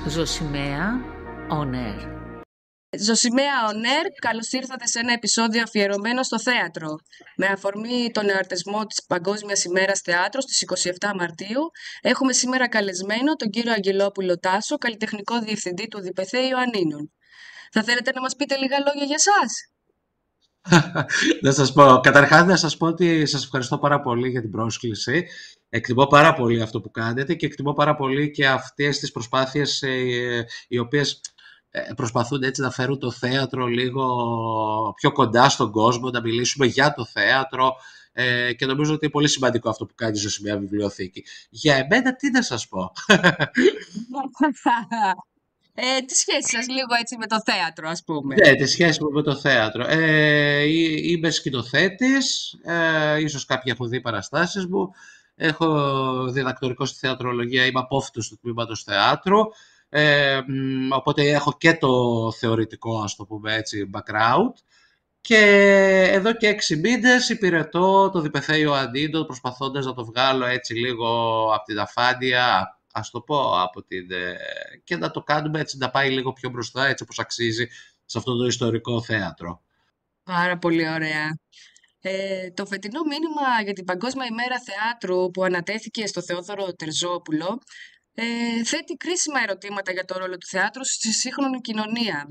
Ζωσιμαία On Air. Ζωσιμαία On Air, καλώς ήρθατε σε ένα επεισόδιο αφιερωμένο στο θέατρο. Με αφορμή τον εορτασμό της Παγκόσμιας ημέρας Θεάτρου στις 27 Μαρτίου, έχουμε σήμερα καλεσμένο τον κύριο Αγγελόπουλο Τάσο, καλλιτεχνικό διευθυντή του ΔΠΘ Ιωαννίνων. Θα θέλετε να μας πείτε λίγα λόγια για εσάς? Να σας πω, καταρχάς να σας πω ότι σας ευχαριστώ πάρα πολύ για την πρόσκληση. Εκτιμώ πάρα πολύ αυτό που κάνετε και εκτιμώ πάρα πολύ και αυτές τις προσπάθειες οι οποίες προσπαθούν έτσι να φέρουν το θέατρο λίγο πιο κοντά στον κόσμο, να μιλήσουμε για το θέατρο και νομίζω ότι είναι πολύ σημαντικό αυτό που κάνει η Ζωσιμαία Βιβλιοθήκη. Για εμένα τι να σας πω. Τη σχέση σας λίγο έτσι με το θέατρο, ας πούμε. Ναι, τη σχέση μου με το θέατρο. Είμαι σκηνοθέτης, ίσως κάποιοι έχουν δει παραστάσεις μου. Έχω διδακτορικό στη θεατρολογία, είμαι απόφοιτος του τμήματος θεάτρου. Οπότε έχω και το θεωρητικό, ας το πούμε έτσι, background. Και εδώ και 6 μήνες υπηρετώ το ΔΠΘ Ιωαννίνων, προσπαθώντας να το βγάλω έτσι λίγο από την αφάνεια, ας το πω, και να το κάνουμε έτσι να πάει λίγο πιο μπροστά, έτσι όπως αξίζει σε αυτό το ιστορικό θέατρο. Πάρα πολύ ωραία. Το φετινό μήνυμα για την Παγκόσμια ημέρα Θεάτρου που ανατέθηκε στο Θεόδωρο Τερζόπουλο θέτει κρίσιμα ερωτήματα για το ρόλο του θεάτρου στη σύγχρονη κοινωνία.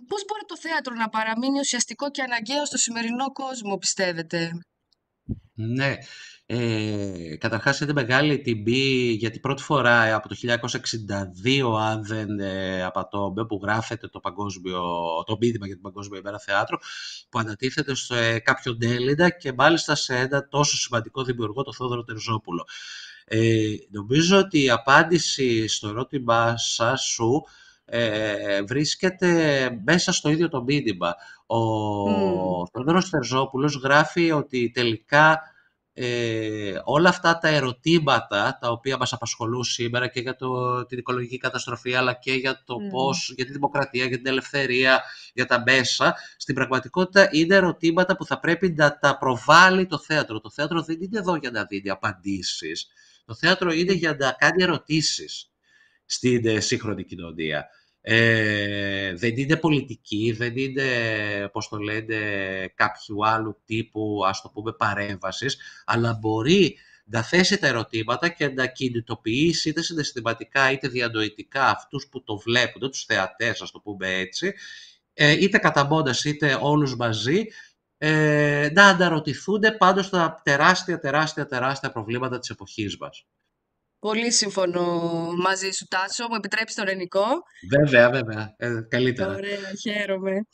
Πώς μπορεί το θέατρο να παραμείνει ουσιαστικό και αναγκαίο στο σημερινό κόσμο, πιστεύετε? Ναι, καταρχάς είναι μεγάλη τιμή γιατί πρώτη φορά από το 1962, αν δεν απατώμε, που γράφεται το μήνυμα για την Παγκόσμια ημέρα Θεάτρου, που ανατίθεται σε κάποιον Έλληνα και μάλιστα σε ένα τόσο σημαντικό δημιουργό, το Θόδωρο Τερζόπουλο. Νομίζω ότι η απάντηση στο ερώτημά σου βρίσκεται μέσα στο ίδιο το μήνυμα. Ο Θόδωρος Τερζόπουλος γράφει ότι τελικά όλα αυτά τα ερωτήματα τα οποία μας απασχολούν σήμερα και για την οικολογική καταστροφή αλλά και για το πώς, για τη δημοκρατία, για την ελευθερία, για τα μέσα, στην πραγματικότητα είναι ερωτήματα που θα πρέπει να τα προβάλλει το θέατρο. Το θέατρο δεν είναι εδώ για να δίνει απαντήσεις. Το θέατρο είναι για να κάνει ερωτήσεις στην σύγχρονη κοινωνία. Δεν είναι πολιτική, δεν είναι, πώς το λένε, κάποιου άλλου τύπου, ας το πούμε, παρέμβασης, αλλά μπορεί να θέσει τα ερωτήματα και να κινητοποιήσει είτε συναισθηματικά είτε διανοητικά αυτούς που το βλέπουν, τους θεατές, ας το πούμε έτσι, είτε κατά μόνας είτε όλους μαζί, να αναρωτηθούν πάνω στα τεράστια προβλήματα της εποχής μας. Πολύ σύμφωνο μαζί σου, Τάσο. Μου επιτρέψεις τον ελληνικό? Βέβαια. Καλύτερα. Ωραία, χαίρομαι.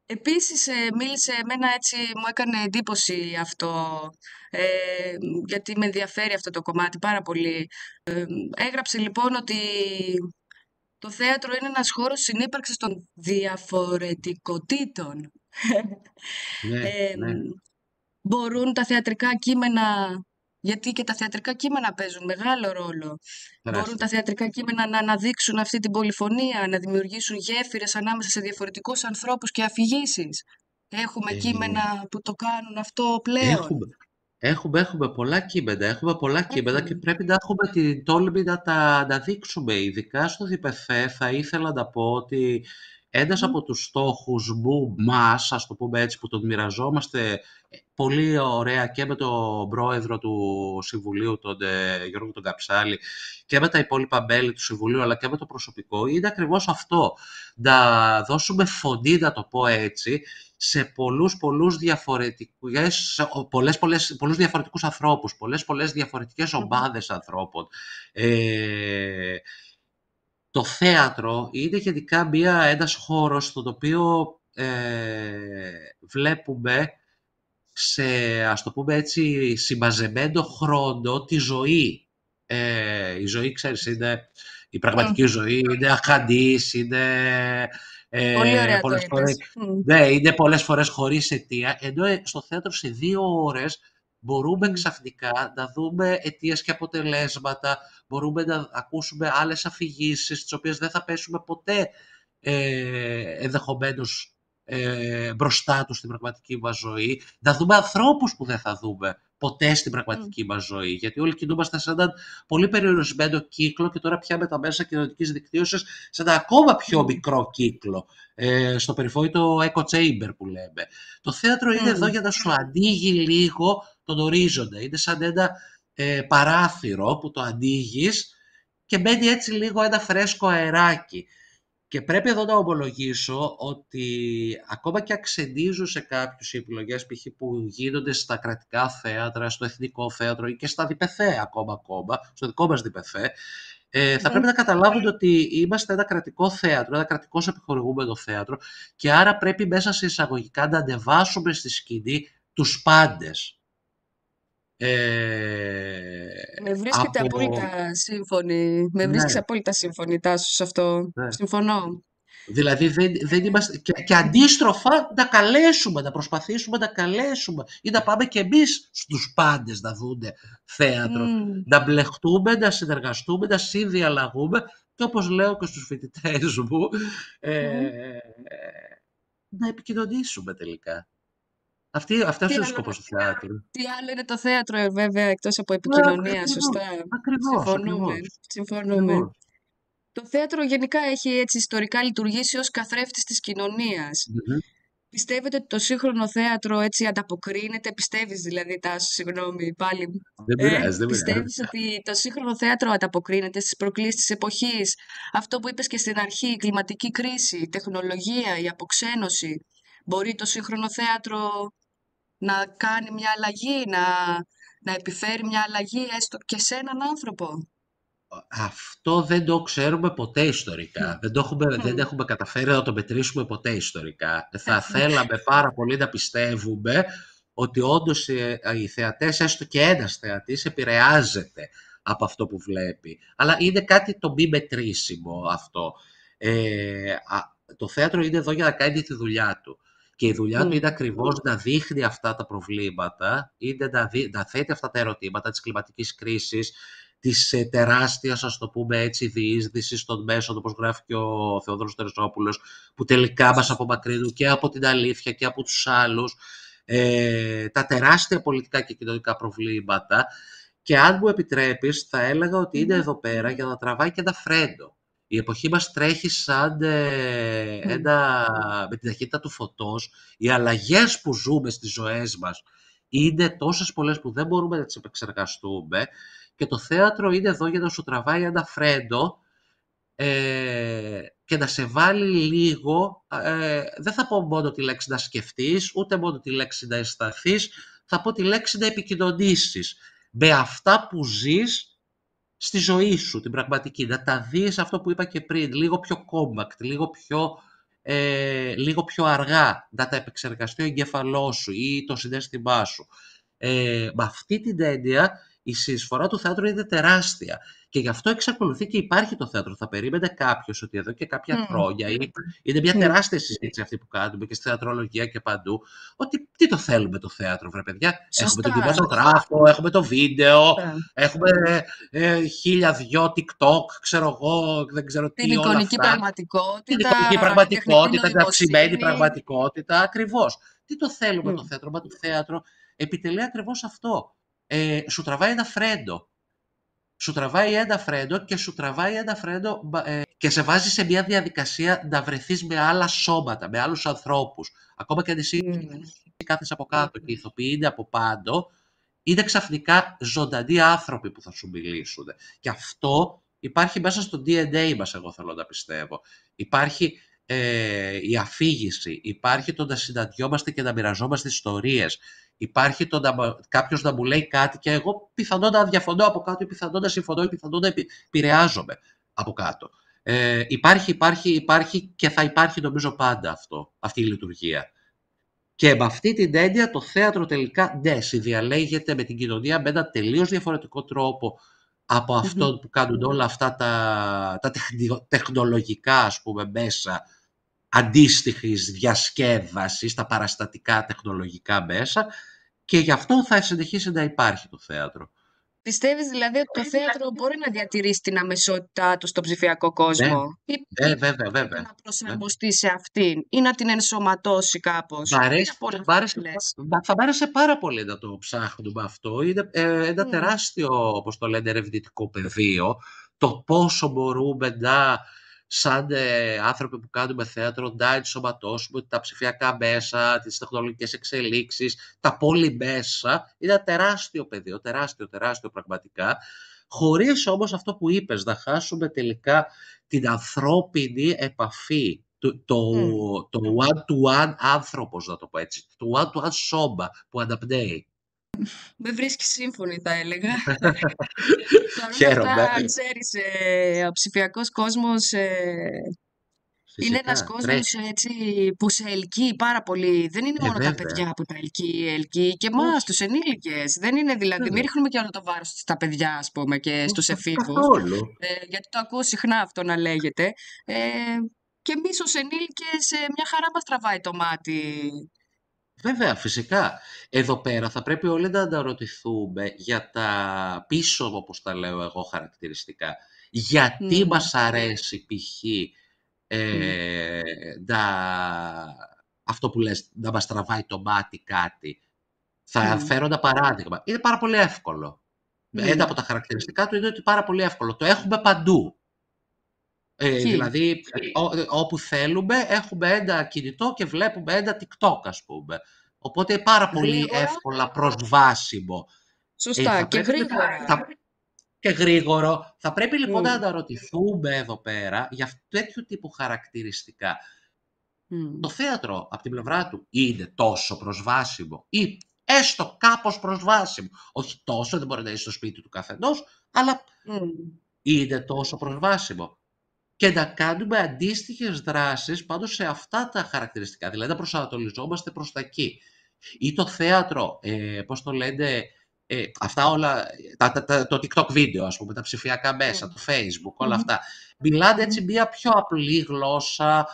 Επίσης, μίλησε εμένα έτσι, μου έκανε εντύπωση αυτό, γιατί με ενδιαφέρει αυτό το κομμάτι πάρα πολύ. Έγραψε λοιπόν ότι το θέατρο είναι ένας χώρος συνύπαρξης των διαφορετικοτήτων. Ναι. Μπορούν τα θεατρικά κείμενα, γιατί και τα θεατρικά κείμενα παίζουν μεγάλο ρόλο, μπορούν τα θεατρικά κείμενα να αναδείξουν αυτή την πολυφωνία, να δημιουργήσουν γέφυρες ανάμεσα σε διαφορετικούς ανθρώπους και αφηγήσεις? Έχουμε κείμενα που το κάνουν αυτό πλέον? Έχουμε πολλά κείμενα και πρέπει να έχουμε την τόλμη να τα δείξουμε. Ειδικά στο ΔΠΘ θα ήθελα να πω ότι ένας από τους στόχους μας, ας το πούμε έτσι, που τον μοιραζόμαστε πολύ ωραία και με τον πρόεδρο του Συμβουλίου, τον Γιώργο τον Καψάλη, και με τα υπόλοιπα μέλη του Συμβουλίου, αλλά και με το προσωπικό, είναι ακριβώς αυτό. Να δώσουμε φωνή, να το πω έτσι, σε πολλούς διαφορετικούς ανθρώπους, πολλές διαφορετικές ομάδες ανθρώπων. Το θέατρο είναι γενικά ένας χώρος στον οποίο βλέπουμε σε, ας το πούμε έτσι, συμμαζεμένο χρόνο τη ζωή. Η ζωή, ξέρεις, είναι η πραγματική ζωή, είναι αχαντής, είναι Πολύ ωραία το είπες. Ναι, είναι πολλές φορές χωρίς αιτία, ενώ στο θέατρο σε 2 ώρες μπορούμε ξαφνικά να δούμε αιτίες και αποτελέσματα, μπορούμε να ακούσουμε άλλες αφηγήσεις, τις οποίες δεν θα πέσουμε ποτέ ενδεχομένως μπροστά τους στην πραγματική μας ζωή, να δούμε ανθρώπους που δεν θα δούμε ποτέ στην Μμ. πραγματική μας ζωή. Γιατί όλοι κινούμαστε σε έναν πολύ περιορισμένο κύκλο και τώρα πια με τα μέσα κοινωνικής δικτύωσης σε ένα ακόμα πιο Μμ. μικρό κύκλο. Στο περιβόητο echo chamber που λέμε. Το θέατρο είναι εδώ Μμ. για να σου ανοίγει λίγο τον ορίζοντα. Είναι σαν ένα παράθυρο που το ανοίγεις και μπαίνει έτσι λίγο ένα φρέσκο αεράκι. Και πρέπει εδώ να ομολογήσω ότι ακόμα και αξενίζουν σε κάποιους οι επιλογές π.χ. που γίνονται στα κρατικά θέατρα, στο Εθνικό Θέατρο ή και στα ΔΠΘ ακόμα, στο δικό μας ΔΠΘ, θα πρέπει να καταλάβουν ότι είμαστε ένα κρατικό θέατρο, ένα κρατικώς επιχορηγούμενο θέατρο και άρα πρέπει μέσα σε εισαγωγικά να ανεβάσουμε στη σκηνή τους πάντες. Με βρίσκεται Από... απόλυτα σύμφωνη. Με βρίσκεις Ναι, απόλυτα σύμφωνη, Τάσο, σε αυτό. ναι. Συμφωνώ. Δηλαδή δεν είμαστε... Και αντίστροφα να προσπαθήσουμε να καλέσουμε ή να πάμε και εμείς στους πάντες να δούνε θέατρο. Μμ. Να μπλεχτούμε, να συνεργαστούμε, να συνδιαλλαγούμε και όπως λέω και στους φοιτητές μου, Μμ. να επικοινωνήσουμε τελικά. Αυτός Τι είναι ο άλλο, σκοπός του θεάτρου. τι άλλο είναι το θέατρο, βέβαια, εκτός από επικοινωνία, σωστά. Συμφωνούμε. Συμφωνούμε. Ακριβώς. Το θέατρο γενικά έχει έτσι ιστορικά λειτουργήσει ως καθρέφτης της κοινωνίας. Μμμ. Πιστεύετε ότι το σύγχρονο θέατρο έτσι ανταποκρίνεται, πιστεύεις δηλαδή, Τάσο, συγγνώμη, πάλι, Δεν πειράζει, δεν πειράζει. πιστεύεις ότι το σύγχρονο θέατρο ανταποκρίνεται στις προκλήσεις της εποχής, αυτό που είπες και στην αρχή, η κλιματική κρίση, η τεχνολογία, η αποξένωση, μπορεί το σύγχρονο θέατρο να κάνει μια αλλαγή, να επιφέρει μια αλλαγή έστω και σε έναν άνθρωπο? Αυτό δεν το ξέρουμε ποτέ ιστορικά. Δεν Μμ. έχουμε καταφέρει να το μετρήσουμε ποτέ ιστορικά. Θα θέλαμε πάρα πολύ να πιστεύουμε ότι όντως οι θεατές, έστω και ένας θεατής, επηρεάζεται από αυτό που βλέπει. Αλλά είναι κάτι το μη μετρήσιμο αυτό. Το θέατρο είναι εδώ για να κάνει τη δουλειά του. Και η δουλειά του Μμ. είναι ακριβώς να δείχνει αυτά τα προβλήματα, είναι να θέτει αυτά τα ερωτήματα της κλιματικής κρίσης, της τεράστιας, ας το πούμε έτσι, διείσδυσης των μέσων, όπως γράφει και ο Θεόδωρος Τερζόπουλος, που τελικά μας απομακρύνουν και από την αλήθεια και από τους άλλους, τα τεράστια πολιτικά και κοινωνικά προβλήματα. Και αν μου επιτρέπεις, θα έλεγα ότι είναι εδώ πέρα για να τραβάει και ένα φρέντο. Η εποχή μας τρέχει σαν με την ταχύτητα του φωτός. Οι αλλαγές που ζούμε στις ζωές μας είναι τόσες πολλές που δεν μπορούμε να τις επεξεργαστούμε και το θέατρο είναι εδώ για να σου τραβάει ένα φρέντο και να σε βάλει λίγο, δεν θα πω μόνο τη λέξη να σκεφτείς, ούτε μόνο τη λέξη να αισθανθείς, θα πω τη λέξη να επικοινωνήσεις με αυτά που ζεις στη ζωή σου, την πραγματική, να τα δεις αυτό που είπα και πριν, λίγο πιο compact, λίγο πιο αργά, να τα επεξεργαστεί ο εγκέφαλός σου ή το συναίσθημά σου. Με αυτή την έννοια η συνεισφορά του θεάτρου είναι τεράστια και γι' αυτό εξακολουθεί και υπάρχει το θέατρο. Θα περίμενε κάποιος ότι εδώ και κάποια χρόνια είναι μια τεράστια συζήτηση αυτή που κάνουμε και στη θεατρολογία και παντού, ότι τι το θέλουμε το θέατρο, βρε παιδιά. Έχουμε τον κινηματογράφο, έχουμε το βίντεο, έχουμε 1002 TikTok, ξέρω εγώ, δεν ξέρω τι, την όλα εικονική αυτά. πραγματικότητα, Την εικονική πραγματικότητα, την αυξημένη νοημοσύνη. πραγματικότητα, ακριβώς. Τι το θέλουμε το θέατρο? Μα το θέατρο επιτελεί ακριβώς αυτό. Σου τραβάει ένα φρέντο. Σου τραβάει ένα φρέντο και σου τραβάει ένα φρέντο και σε βάζει σε μια διαδικασία να βρεθείς με άλλα σώματα, με άλλους ανθρώπους. Ακόμα και αν εσύ κάθεσαι από κάτω και οι ηθοποιοί είναι από πάνω, είναι ξαφνικά ζωντανοί άνθρωποι που θα σου μιλήσουν. Και αυτό υπάρχει μέσα στο DNA μας, εγώ θέλω να πιστεύω. Υπάρχει η αφήγηση, υπάρχει το να συναντιόμαστε και να μοιραζόμαστε ιστορίες, υπάρχει το να κάποιος να μου λέει κάτι και εγώ πιθανόν να διαφωνώ από κάτω ή πιθανόν να συμφωνώ ή πιθανόν να επηρεάζομαι από κάτω. Υπάρχει και θα υπάρχει νομίζω πάντα αυτή η λειτουργία. Και με αυτή την έννοια το θέατρο τελικά, ναι, συνδιαλέγεται με την κοινωνία με ένα τελείως διαφορετικό τρόπο από αυτό που κάνουν όλα αυτά τα τεχνολογικά, ας πούμε, μέσα αντίστοιχης διασκέδασης, τα παραστατικά τεχνολογικά μέσα, και γι' αυτό θα συνεχίσει να υπάρχει το θέατρο. Πιστεύεις δηλαδή ότι το θέατρο μπορεί να διατηρήσει την αμεσότητά του στον ψηφιακό κόσμο, ή Βέβαια, πρέπει βέβαια. να προσαρμοστεί σε αυτήν ή να την ενσωματώσει κάπως? Τι λες? Θα μ' άρεσε πάρα πολύ να το ψάχνουμε αυτό. Είναι ένα Μμ. τεράστιο, όπως το λένε, ερευνητικό πεδίο. Το πόσο μπορούμε να, σαν άνθρωποι που κάνουμε θέατρο, να ενσωματώσουμε τα ψηφιακά μέσα, τις τεχνολογικές εξελίξεις, τα πολυμέσα. Είναι ένα τεράστιο πεδίο, τεράστιο πραγματικά. Χωρίς όμως αυτό που είπες, να χάσουμε τελικά την ανθρώπινη επαφή, Μμ. το one-to-one άνθρωπος, να το πω έτσι, το one-to-one σώμα που αναπνέει. Με βρίσκει σύμφωνη, θα έλεγα. Παρ' όλα Χαίρομαι. αυτά, ξέρεις, ο ψηφιακός κόσμος είναι ένας Φυσικά, κόσμος τρέχει. έτσι, που σε ελκύει πάρα πολύ. Δεν είναι μόνο τα Βέβαια. παιδιά που τα ελκύει και εμάς, Όχι, τους ενήλικες. Δεν είναι δηλαδή, μην βέβαια. ρίχνουμε και όλο το βάρος στα παιδιά, ας πούμε, και στους εφήβους, Καθόλου. γιατί το ακούω συχνά αυτό να λέγεται. Ε, και εμείς ως ενήλικες, μια χαρά μας τραβάει το μάτι. Βέβαια, φυσικά. Εδώ πέρα θα πρέπει όλοι να αναρωτηθούμε για τα πίσω, όπως τα λέω εγώ, χαρακτηριστικά. Γιατί Μμ, μας αρέσει π.χ. μμ, ε, να, αυτό που λες, να μας τραβάει το μάτι κάτι. Θα μμ, φέρω ένα παράδειγμα. Είναι πάρα πολύ εύκολο. Ένα μμ. από τα χαρακτηριστικά του είναι ότι είναι πάρα πολύ εύκολο. Το έχουμε παντού. Ποιοι? Δηλαδή, όπου θέλουμε, έχουμε ένα κινητό και βλέπουμε ένα TikTok, ας πούμε. Οπότε είναι πάρα πολύ Γρήγορα, εύκολα προσβάσιμο. σωστά, Θα και πρέπει γρήγορα. και γρήγορο. Θα πρέπει λοιπόν να Μμ, αναρωτηθούμε εδώ πέρα για τέτοιου τύπου χαρακτηριστικά. μμ. Το θέατρο, από την πλευρά του, είναι τόσο προσβάσιμο ή έστω κάπως προσβάσιμο. Όχι τόσο, δεν μπορεί να είναι στο σπίτι του καθενός, αλλά Μμ. είναι τόσο προσβάσιμο. Και να κάνουμε αντίστοιχες δράσεις πάνω σε αυτά τα χαρακτηριστικά, δηλαδή να προσανατολιζόμαστε προς τα εκεί. Ή το θέατρο, πώς το λένε, αυτά όλα, το TikTok βίντεο, ας πούμε, τα ψηφιακά μέσα, Μμ. το Facebook, όλα Μμμ. αυτά. Μιλάνε Μμμ. έτσι μία πιο απλή γλώσσα,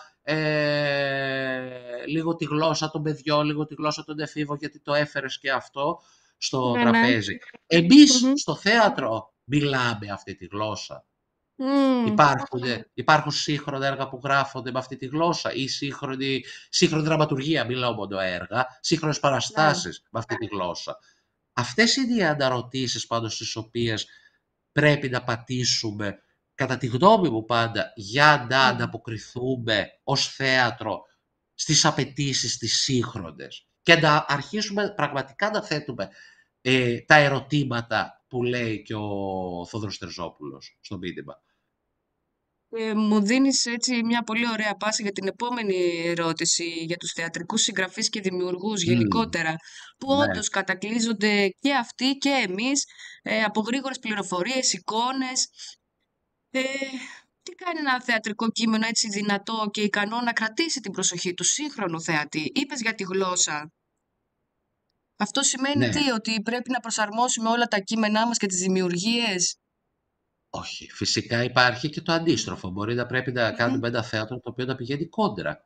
λίγο τη γλώσσα των παιδιών, λίγο τη γλώσσα των εφήβων, γιατί το έφερες και αυτό στο Ναι, ναι. τραπέζι. Εμείς Μμμ. στο θέατρο μιλάμε αυτή τη γλώσσα. Μμ. Υπάρχουν σύγχρονα έργα που γράφονται με αυτή τη γλώσσα ή σύγχρονη δραματουργία, μιλάω μόνο έργα, σύγχρονες Ναι. παραστάσεις με αυτή τη γλώσσα. Αυτές είναι οι αναρωτήσεις πάνω στις οποίες πρέπει να πατήσουμε, κατά τη γνώμη μου πάντα, για να Μμ. ανταποκριθούμε ως θέατρο στις απαιτήσεις τις σύγχρονες και να αρχίσουμε πραγματικά να θέτουμε τα ερωτήματα που λέει και ο Θόδωρος Τερζόπουλος στο μήνυμα. Μου δίνεις έτσι μια πολύ ωραία πάση για την επόμενη ερώτηση για τους θεατρικούς συγγραφείς και δημιουργούς Μμ, γενικότερα, που ναι. όντως κατακλείζονται και αυτοί και εμείς από γρήγορες πληροφορίες, εικόνες. Ε, τι κάνει ένα θεατρικό κείμενο έτσι δυνατό και ικανό να κρατήσει την προσοχή του σύγχρονου θεατή? Είπες για τη γλώσσα. Αυτό σημαίνει Ναι. τι, ότι πρέπει να προσαρμόσουμε όλα τα κείμενά μας και τις δημιουργίες? Όχι, φυσικά υπάρχει και το αντίστροφο. Μπορεί να πρέπει να Μμμ. κάνουμε ένα θέατρο το οποίο να πηγαίνει κόντρα.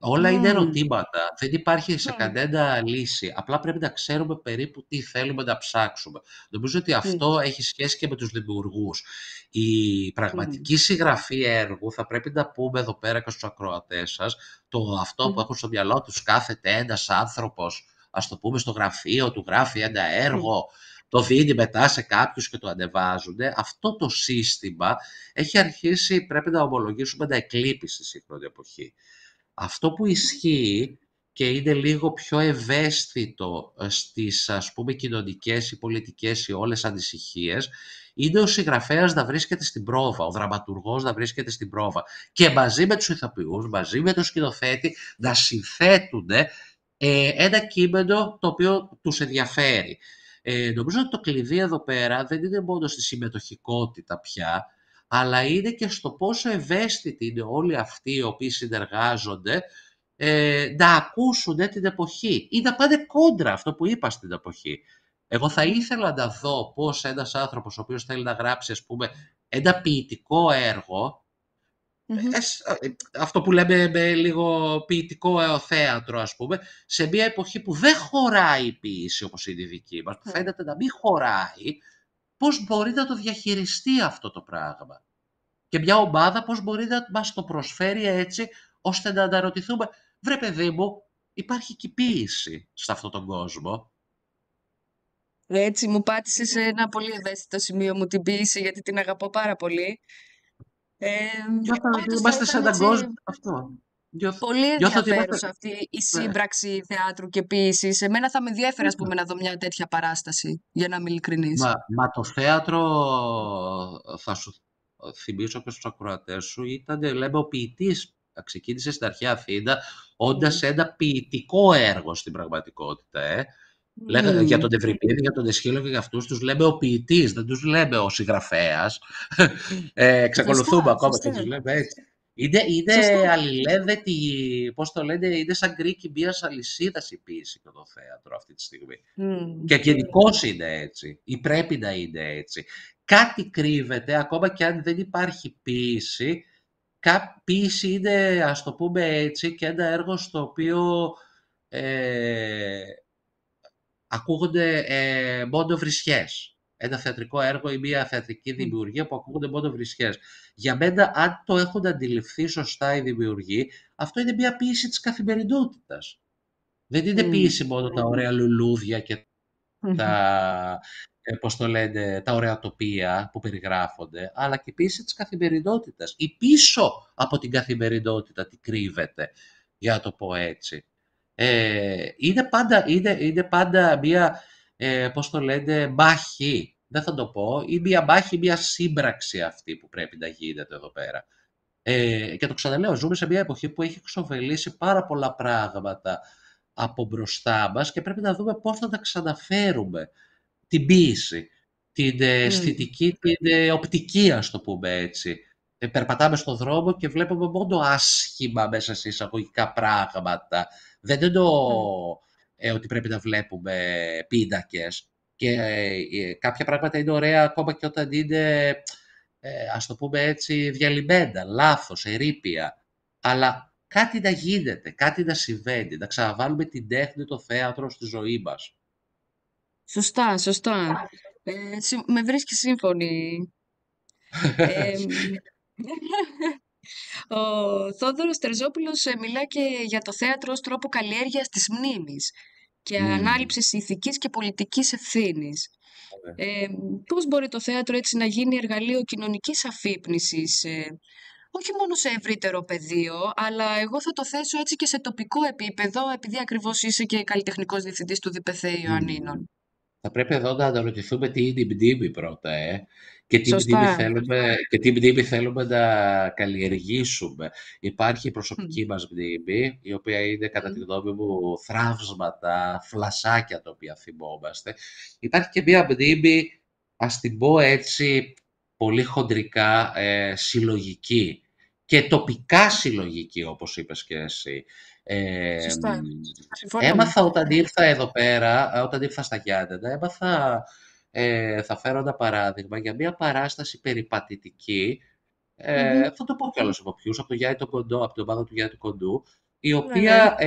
Όλα είναι Μμμ. ερωτήματα. Δεν υπάρχει σε Μμμ. κανένα λύση. Απλά πρέπει να ξέρουμε περίπου τι θέλουμε να ψάξουμε. Νομίζω ότι Μμ. αυτό έχει σχέση και με τους δημιουργούς. Η Μμ. πραγματική συγγραφή έργου, θα πρέπει να πούμε εδώ πέρα και στους ακροατές σας, αυτό που Μμ. έχουν στο μυαλό τους κάθεται ένας άνθρωπος, ας το πούμε στο γραφείο του, γράφει ένα Μμ. έργο, το δίνει μετά σε κάποιους και το ανεβάζουν. Αυτό το σύστημα έχει αρχίσει, πρέπει να ομολογήσουμε, να εκλείπει στη σύγχρονη εποχή. Αυτό που Μμμ. ισχύει και είναι λίγο πιο ευαίσθητο στις, ας πούμε, κοινωνικές ή πολιτικές ή όλες ανησυχίες, είναι ο συγγραφέας να βρίσκεται στην πρόβα, ο δραματουργός να βρίσκεται στην πρόβα και μαζί με τους ηθοποιούς, μαζί με τον σκηνοθέτη να συνθέτουν ένα κείμενο το οποίο τους ενδιαφέρει. Νομίζω ότι το κλειδί εδώ πέρα δεν είναι μόνο στη συμμετοχικότητα πια, αλλά είναι και στο πόσο ευαίσθητοι είναι όλοι αυτοί οι οποίοι συνεργάζονται να ακούσουν την εποχή ή να πάνε κόντρα αυτό που είπα στην εποχή. Εγώ θα Μμμ. ήθελα να δω πώς ένας άνθρωπος ο οποίος θέλει να γράψει, ας πούμε, ένα ποιητικό έργο, Μμμ. αυτό που λέμε με λίγο ποιητικό θέατρο, ας πούμε, σε μια εποχή που δεν χωράει η ποίηση όπως είναι η δική μας, που Μμ. φαίνεται να μην χωράει, πώς μπορεί να το διαχειριστεί αυτό το πράγμα. Και μια ομάδα πώς μπορεί να μας το προσφέρει έτσι, ώστε να αναρωτηθούμε, βρε παιδί μου, υπάρχει και ποίηση σε αυτόν τον κόσμο. Έτσι μου πάτησε σε ένα πολύ ευαίσθητο σημείο μου την ποίηση, γιατί την αγαπώ πάρα πολύ. Νιώθω ότι Όντως θα είμαστε σε ήταν έναν έτσι κόσμο αυτό. πολύ Νιώθω ότι είμαστε... ενδιαφέρουσα αυτή η Ναι. σύμπραξη θεάτρου και ποίησης. Εμένα θα με ενδιέφερε, ας πούμε, να δω μια τέτοια παράσταση, για να είμαι ειλικρινής. Μα το θέατρο, θα σου θυμίσω και στους ακροατές σου, ήταν, λέμε, ο ποιητής. Ξεκίνησε στην αρχαία Αθήνα, όντας ένα ποιητικό έργο στην πραγματικότητα. Για τον Ευρυπίδη, για τον Εσχύλο και για αυτούς τους λέμε ο ποιητής, δεν τους λέμε ο συγγραφέας. Εξακολουθούμε Σωστά, ακόμα και σωστά. τους λέμε έτσι. Είναι Σωστά. αλληλένδετη, πώς το λένε, είναι σαν γκρίκι μιας αλυσίδας η ποίηση και το θέατρο αυτή τη στιγμή. Και γενικώς είναι έτσι, ή πρέπει να είναι έτσι. Κάτι κρύβεται, ακόμα και αν δεν υπάρχει ποίηση. Ποίηση είναι, ας το πούμε έτσι, και ένα έργο στο οποίο ακούγονται μόνο βρισιές. Ένα θεατρικό έργο ή μια θεατρική δημιουργία που ακούγονται μόνο βρισιές. Για μένα, αν το έχουν αντιληφθεί σωστά οι δημιουργοί, αυτό είναι μια ποίηση της καθημερινότητας. Δεν είναι ποίηση μόνο τα ωραία λουλούδια και τα, πώς το λένε, τα ωραία τοπία που περιγράφονται, αλλά και η ποίηση της καθημερινότητας. Ή πίσω από την καθημερινότητα τι κρύβεται, για να το πω έτσι. Είναι πάντα μία, πώς το λένε, μάχη, δεν θα το πω, ή μία μάχη, μία σύμπραξη αυτή που πρέπει να γίνεται εδώ πέρα. Και το ξαναλέω, ζούμε σε μια εποχή που έχει εξοφελήσει πάρα πολλά πράγματα από μπροστά μας και πρέπει να δούμε πώς θα τα ξαναφέρουμε. Την ποίηση, την αισθητική, την οπτική, ας το πούμε έτσι. Περπατάμε στον δρόμο και βλέπουμε μόνο άσχημα μέσα σε εισαγωγικά πράγματα. Δεν εννοώ ότι πρέπει να βλέπουμε πίνακες. Και κάποια πράγματα είναι ωραία ακόμα και όταν είναι, ας το πούμε έτσι, διαλυμένα, λάθος, ερείπια. Αλλά κάτι να γίνεται, κάτι να συμβαίνει, να ξαναβάλουμε την τέχνη, το θέατρο στη ζωή μας. Σωστά, σωστά. Με βρίσκει σύμφωνη. Ε, Ο Θόδωρος Τερζόπουλος μιλά και για το θέατρο ως τρόπο καλλιέργειας της μνήμης και ανάληψης ηθικής και πολιτικής ευθύνης. Πώς μπορεί το θέατρο έτσι να γίνει εργαλείο κοινωνικής αφύπνισης, όχι μόνο σε ευρύτερο πεδίο, αλλά εγώ θα το θέσω έτσι και σε τοπικό επίπεδο, επειδή ακριβώς είσαι και καλλιτεχνικός διευθυντής του ΔΠΘ Ιωαννίνων. Θα πρέπει εδώ να αναρωτηθούμε τι είναι η μνήμη πρώτα, και Σωστά. τι μνήμη θέλουμε να καλλιεργήσουμε. Υπάρχει η προσωπική μας μνήμη, η οποία είναι κατά τη γνώμη μου θραύσματα, φλασάκια τα οποία θυμόμαστε. Υπάρχει και μία μνήμη, ας την πω έτσι, πολύ χοντρικά συλλογική και τοπικά συλλογική, όπως είπες και εσύ. Σωστά. Συμφωνώ. Έμαθα όταν ήρθα εδώ πέρα, όταν ήρθα στα Γιάννενα, θα φέρω ένα παράδειγμα για μια παράσταση περιπατητική, θα το πω κιόλας από ποιους, από το Γιάννη τον Κοντό, από την ομάδα του Γιάννη του Κοντού, η οποία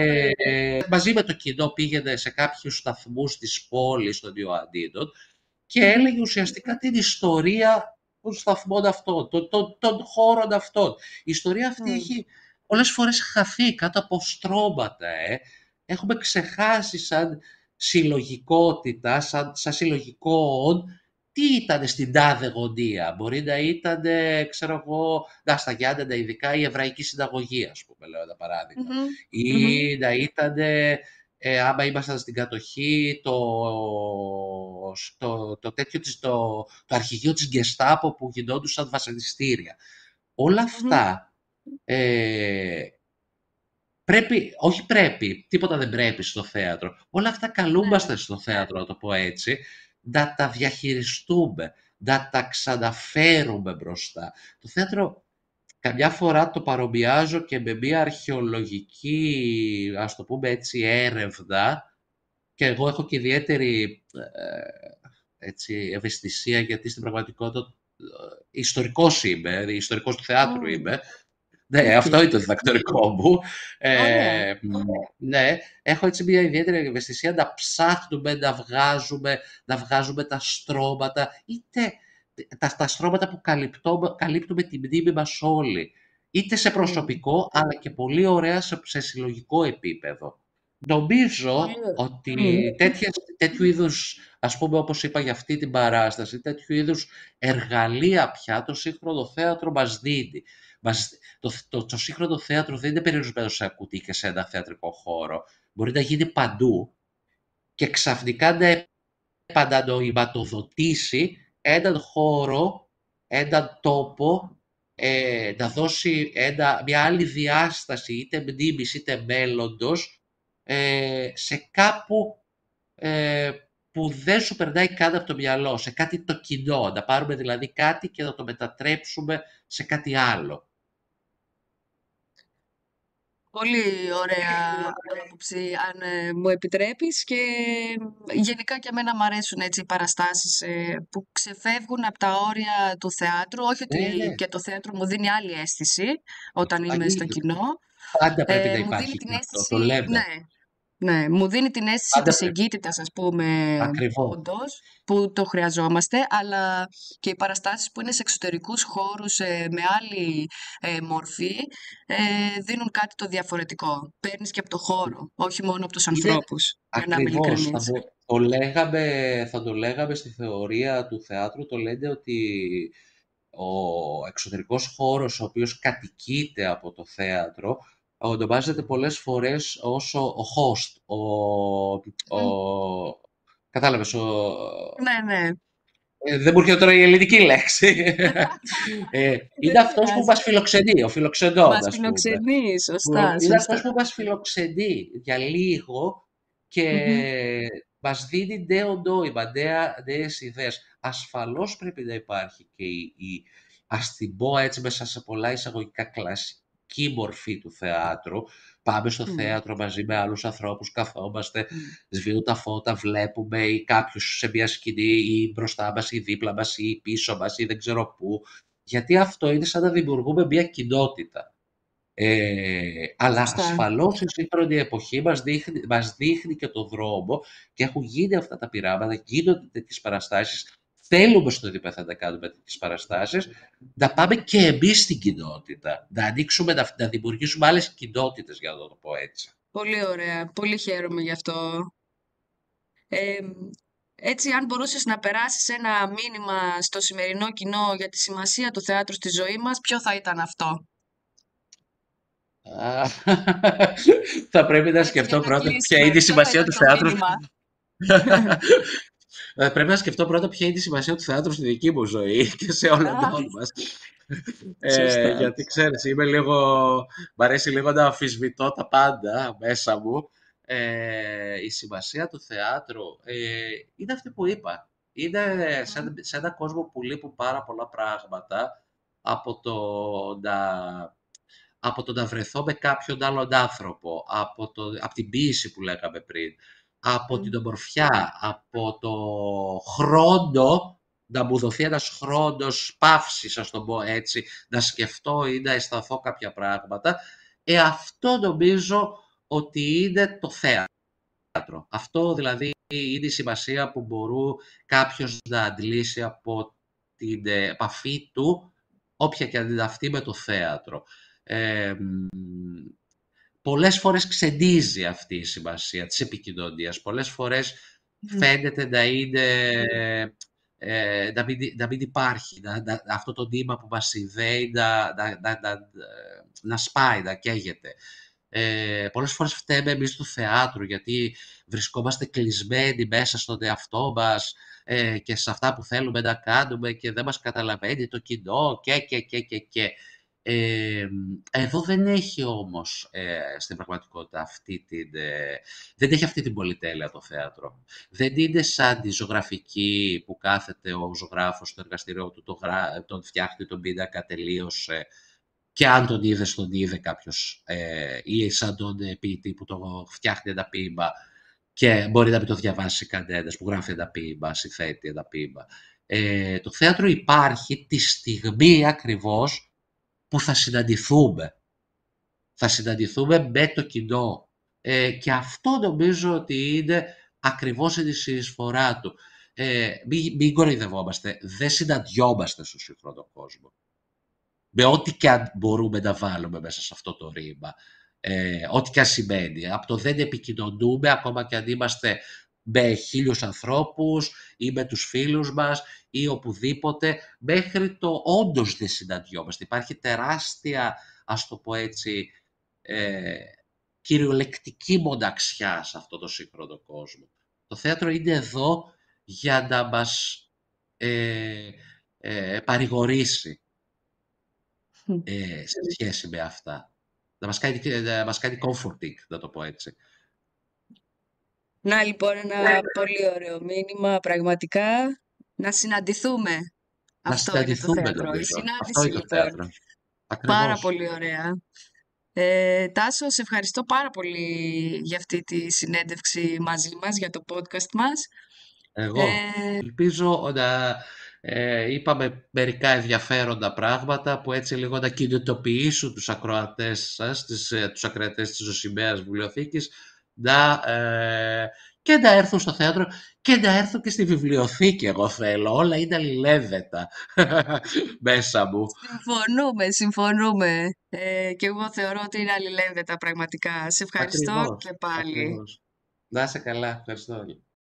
μαζί με το κοινό πήγαινε σε κάποιους σταθμούς της πόλης των Ιωαννίνων και έλεγε ουσιαστικά την ιστορία των σταθμών αυτών, των χώρων αυτών. Η ιστορία αυτή έχει πολλές φορές χαθεί κάτω από στρώματα. Έχουμε ξεχάσει σαν συλλογικότητα, σαν συλλογικό όν, τι ήταν στην τάδε γωνία. Μπορεί να ήταν, ξέρω εγώ, στα Γιάννενα ειδικά η Εβραϊκή Συνταγωγή, ας πούμε, λέω ένα παράδειγμα. Ή να ήταν, άμα ήμασταν στην κατοχή, το αρχηγείο της Γκεστάπο που γινόντουσαν βασανιστήρια. Όλα αυτά τίποτα δεν πρέπει στο θέατρο. Όλα αυτά καλούμαστε στο θέατρο, να το πω έτσι, να τα διαχειριστούμε, να τα ξαναφέρουμε μπροστά. Το θέατρο καμιά φορά το παρομοιάζω και με μια αρχαιολογική, ας το πούμε έτσι, έρευνα, και εγώ έχω και ιδιαίτερη ευαισθησία, γιατί στην πραγματικότητα ιστορικός είμαι, ιστορικός του θεάτρου είμαι. Ναι, αυτό είναι το διδακτορικό μου. Ωραία. Ναι, έχω έτσι μια ιδιαίτερη ευαισθησία να ψάχνουμε, να βγάζουμε τα στρώματα, είτε τα στρώματα που καλύπτουμε τη μνήμη μας όλοι, είτε σε προσωπικό, αλλά και πολύ ωραία σε συλλογικό επίπεδο. Νομίζω Πολύ ωραία. ότι τέτοιου είδους, ας πούμε, όπως είπα για αυτή την παράσταση, τέτοιου είδους εργαλεία πια το σύγχρονο θέατρο μας δίνει. Το σύγχρονο θέατρο δεν είναι περιορισμένο σε ένα κουτί και σε ένα θεατρικό χώρο. Μπορεί να γίνει παντού και ξαφνικά να επανανοηματοδοτήσει έναν χώρο, έναν τόπο, να δώσει μια άλλη διάσταση είτε μνήμης είτε μέλλοντος σε κάπου που δεν σου περνάει καν από το μυαλό, σε κάτι το κοινό. Να πάρουμε δηλαδή κάτι και να το μετατρέψουμε σε κάτι άλλο. Πολύ ωραία άποψη, αν μου επιτρέπεις, και γενικά και εμένα μου αρέσουν έτσι οι παραστάσεις που ξεφεύγουν από τα όρια του θεάτρου, όχι ότι Ναι, και το θέατρο μου δίνει άλλη αίσθηση όταν είμαι στο εννοείται. κοινό. Πάντα πρέπει να Μου δίνει υπάρχει την και αυτό, το αίσθηση, λέμε. ναι, ναι, μου δίνει την αίσθηση Πάντα της πρέπει. εγκύτητας, ας πούμε, Ακριβώς. όντως, που το χρειαζόμαστε, αλλά και οι παραστάσεις που είναι σε εξωτερικούς χώρους με άλλη μορφή δίνουν κάτι το διαφορετικό. Παίρνεις και από το χώρο, όχι μόνο από τους Είναι ανθρώπους, για να είμαι ακριβώς. ειλικρινής. Θα το λέγαμε στη θεωρία του θεάτρου, το λένε ότι ο εξωτερικός χώρος ο οποίος κατοικείται από το θέατρο ονομάζεται πολλές φορές ως ο host, Μμ. κατάλαβες, Ναι, ναι, δεν μου έρχεται τώρα η ελληνική λέξη. δεν Είναι αυτός που πειράζει. μας φιλοξενεί, ο φιλοξενών, Μας ας πούμε. φιλοξενεί, σωστά, Είναι αυτός σωστά. που μας φιλοξενεί για λίγο και Μμμ. μας δίνει νέο νόημα, νέες ιδέες. Ασφαλώς πρέπει να υπάρχει και ας την πω έτσι μέσα σε πολλά εισαγωγικά, κλασική μορφή του θεάτρου. Πάμε στο Μμ. θέατρο μαζί με άλλους ανθρώπους, καθόμαστε, Μμ. σβήνουν τα φώτα, βλέπουμε ή κάποιους σε μια σκηνή ή μπροστά μας ή δίπλα μας ή πίσω μας ή δεν ξέρω πού. Γιατί αυτό είναι σαν να δημιουργούμε μια κοινότητα. Αλλά Σωστά. ασφαλώς η σύγχρονη εποχή μας δείχνει και το δρόμο και έχουν γίνει αυτά τα πειράματα, γίνονται τέτοιες παραστάσεις. Θέλουμε στο επίπεδο να κάνουμε τέτοιες παραστάσεις, να πάμε και εμείς στην κοινότητα, να ανοίξουμε, να δημιουργήσουμε άλλες κοινότητες, για να το πω έτσι. Πολύ ωραία. Πολύ χαίρομαι γι' αυτό. Ε, Έτσι, αν μπορούσες να περάσεις ένα μήνυμα στο σημερινό κοινό για τη σημασία του θεάτρου στη ζωή μας, ποιο θα ήταν αυτό? Α, θα πρέπει να Έτσι, για σκεφτώ να πρώτα ποια κλείσουμε, είναι η ποιο θα σημασία ήταν του το θεάτρου. μήνυμα? Πρέπει να σκεφτώ πρώτα ποια είναι η σημασία του θεάτρου στη δική μου ζωή και σε όλων Α, μας. σωστά. Γιατί ξέρεις, μ' αρέσει λίγο να αμφισβητώ τα πάντα μέσα μου. Η σημασία του θεάτρου είναι αυτή που είπα. Είναι Μμ. σε έναν κόσμο που λείπουν πάρα πολλά πράγματα από το να, από το να βρεθώ με κάποιον άλλον άνθρωπο, από την ποίηση που λέγαμε πριν, από Μμ. την ομορφιά, από το χρόνο, να μου δοθεί ένας χρόνος παύσης, ας το πω έτσι, να σκεφτώ ή να αισθανθώ κάποια πράγματα. Αυτό νομίζω ότι είναι το θέατρο. Αυτό δηλαδή είναι η σημασία που μπορεί κάποιος να αντλήσει από την επαφή του, όποια και αν είναι αυτή, με το θέατρο. Ε, Πολλές φορές ξενίζει αυτή η σημασία της επικοινωνίας. Πολλές φορές Μμ. φαίνεται να είναι, να μην υπάρχει, αυτό το νήμα που μας συνδέει να σπάει, να καίγεται. Πολλές φορές φταίμε εμείς του θεάτρου, γιατί βρισκόμαστε κλεισμένοι μέσα στον εαυτό μας και σε αυτά που θέλουμε να κάνουμε και δεν μας καταλαβαίνει το κοινό και. Εδώ δεν έχει όμως στην πραγματικότητα δεν έχει αυτή την πολυτέλεια το θέατρο. Δεν είναι σαν τη ζωγραφική που κάθεται ο ζωγράφος στο εργαστήριό του, τον φτιάχνει, τον πίνακα, τελείωσε και αν τον είδε κάποιος ή σαν τον ποιητή που το φτιάχνει ένα ποίημα και μπορεί να μην το διαβάσει κανένας, που γράφει ένα ποίημα, συνθέτει ένα ποίημα. Το θέατρο υπάρχει τη στιγμή ακριβώς που θα συναντηθούμε. Θα συναντηθούμε με το κοινό. Και αυτό νομίζω ότι είναι ακριβώς η συνεισφορά του. Μην κοροϊδευόμαστε, δεν συναντιόμαστε στο σύγχρονο κόσμο. Με ό,τι και αν μπορούμε να βάλουμε μέσα σε αυτό το ρήμα. Ό,τι και αν σημαίνει. Από το δεν επικοινωνούμε, ακόμα και αν είμαστε με 1000 ανθρώπους ή με τους φίλους μας ή οπουδήποτε, μέχρι το όντως δεν συναντιόμαστε. Υπάρχει τεράστια, ας το πω έτσι, κυριολεκτική μοναξιά σε αυτό το σύγχρονο κόσμο. Το θέατρο είναι εδώ για να μας παρηγορήσει σε σχέση με αυτά. Να μας κάνει comforting, να το πω έτσι. Να λοιπόν ένα πολύ ωραίο μήνυμα, πραγματικά. Να συναντηθούμε. Αυτό είναι το θέατρο. Η συνάντηση λοιπόν. Πάρα πολύ ωραία. Τάσο, σε ευχαριστώ πάρα πολύ για αυτή τη συνέντευξη μαζί μας, για το podcast μας. Εγώ ελπίζω να είπαμε μερικά ενδιαφέροντα πράγματα που έτσι λίγο να κινητοποιήσουν τους ακροατές σας, τους ακροατές της Ζωσιμαίας Βιβλιοθήκης, και να έρθουν στο θέατρο και να έρθουν και στη βιβλιοθήκη. Εγώ θέλω, όλα είναι αλληλένδετα μέσα μου. Συμφωνούμε. Και εγώ θεωρώ ότι είναι αλληλένδετα πραγματικά. Σε ευχαριστώ και πάλι. Ακριβώς. Να είσαι καλά, ευχαριστώ όλοι.